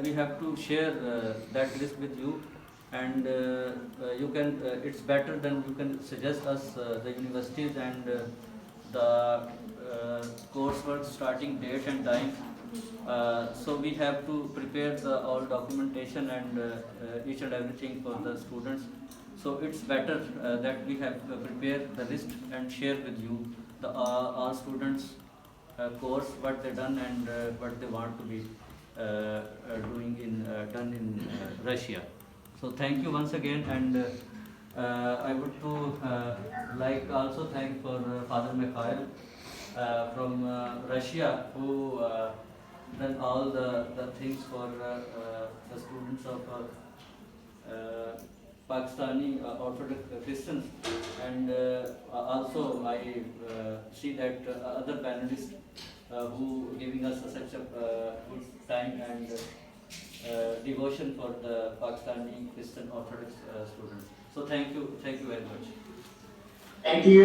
We have to share that list with you, and you can. It's better than you can suggest us the universities and the coursework starting date and time. So we have to prepare all documentation and each and everything for the students. So it's better that we have prepared the list and share with you the all students course, what they done and what they want to be doing in done in Russia. So thank you once again, and I would to like also thank for Father Mikhail from Russia, who done all the things for the students of Pakistani Orthodox Christians, and also I see that other panelists who giving us such a good time and devotion for the Pakistani Christian Orthodox students. So thank you very much. Thank you.